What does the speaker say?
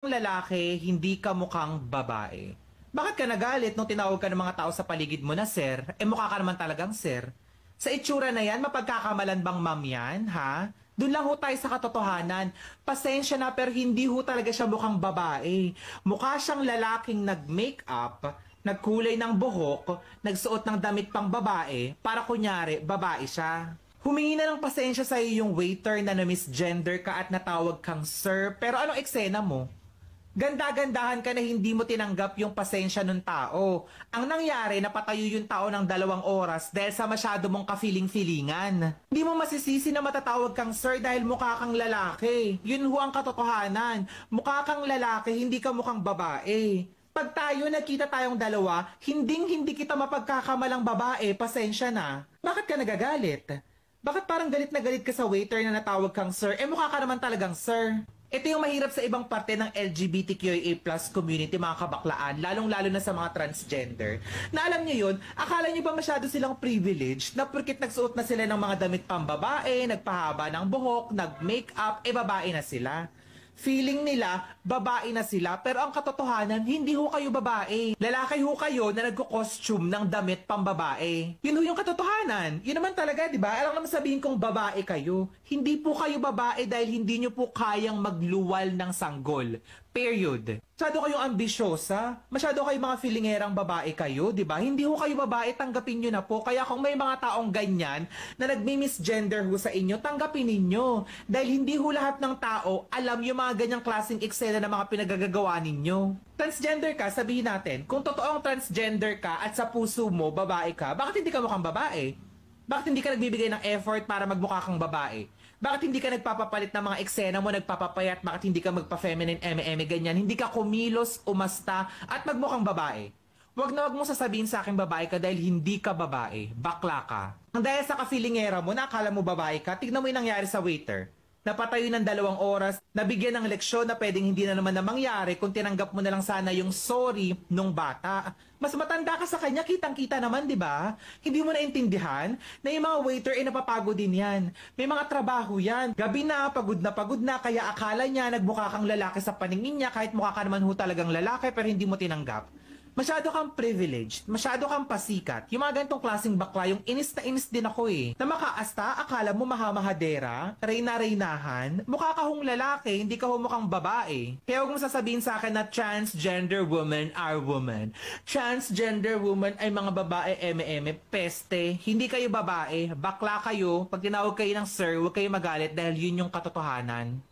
Lalaki, hindi ka mukhang babae. Bakit ka nagalit nung tinawag ka ng mga tao sa paligid mo na sir? Mukha ka naman talagang sir. Sa itsura na yan, mapagkakamalan bang ma'am yan, ha? Doon lang ho tayo sa katotohanan. Pasensya na pero hindi ho talaga siya mukhang babae. Mukha siyang lalaking nag-makeup, nagkulay ng buhok, nagsuot ng damit pang babae, para kunyari, babae siya. Humingi na ng pasensya sa yung waiter na na-misgender ka at natawag kang sir, pero anong eksena mo? Ganda-gandahan ka na hindi mo tinanggap yung pasensya ng tao. Ang nangyari, napatayo yung tao ng 2 oras dahil sa masyado mong ka-feeling-feelingan. Hindi mo masisisi na matatawag kang sir dahil mukha kang lalaki. Yun ho ang katotohanan. Mukha kang lalaki, hindi ka mukhang babae. Pag tayo nagkita tayong dalawa, hindi kita mapagkakamalang babae, pasensya na. Bakit ka nagagalit? Bakit parang galit na galit ka sa waiter na natawag kang sir? Mukha ka naman talagang sir. Ito yung mahirap sa ibang parte ng LGBTQIA+ community, mga kabaklaan, lalong-lalo na sa mga transgender. Na alam niyo yun, akala niyo ba masyado silang privileged na porkit nagsuot na sila ng mga damit pambabae, nagpahaba ng buhok, nag-makeup, babae na sila. Feeling nila, babae na sila, pero ang katotohanan, hindi ho kayo babae. Lalaki ho kayo na nagko-costume ng damit pambabae. Yun ho yung katotohanan. Yun naman talaga, di ba? Alam naman sabihin kong babae kayo. Hindi po kayo babae dahil hindi nyo po kayang magluwal ng sanggol. Period. Masyado kayong ambisyosa. Masyado kayong mga feelingerang babae kayo, di ba? Hindi ho kayo babae, tanggapin nyo na po. Kaya kung may mga taong ganyan na nagmi-misgender ho sa inyo, tanggapin ninyo. Dahil hindi ho lahat ng tao alam yung mga ganyang klaseng eksena na mga pinagagagawa ninyo. Transgender ka, sabihin natin, kung totoong transgender ka at sa puso mo, babae ka, bakit hindi ka mukhang babae? Bakit hindi ka nagbibigay ng effort para magmukha kang babae? Bakit hindi ka nagpapapalit ng mga eksena mo, nagpapapayat? Bakit hindi ka magpa-feminine eme-eme ganyan? Hindi ka kumilos, umasta, at magmukhang babae? Wag na wag mo sasabihin sa akin babae ka dahil hindi ka babae. Bakla ka. Ang dahil sa ka-feelingera mo, nakala mo babae ka, tignan mo yung nangyari sa waiter. Napatayo ng 2 oras, nabigyan ng leksyon na pwedeng hindi na naman na mangyari kung tinanggap mo na lang sana yung sorry nung bata. Mas matanda ka sa kanya, kitang-kita naman, di ba? Hindi mo naintindihan na yung mga waiter napapagod din yan. May mga trabaho yan. Gabi na, pagod na, kaya akala niya nagmukha kang lalaki sa paningin niya kahit mukha ka naman ho talagang lalaki pero hindi mo tinanggap. Masyado kang privileged, masyado kang pasikat. Yung mga ganitong klaseng bakla, yung inis na inis din ako eh. Na makaasta, akala mo mahamahadera, reyna-reynahan, mukha ka hong lalaki, hindi ka mukhang babae. Kaya huwag mong sasabihin sa akin na transgender women are women. Transgender women ay mga babae eme-eme, peste. Hindi kayo babae, bakla kayo. Pag tinawag kayo ng sir, huwag kayo magalit dahil yun yung katotohanan.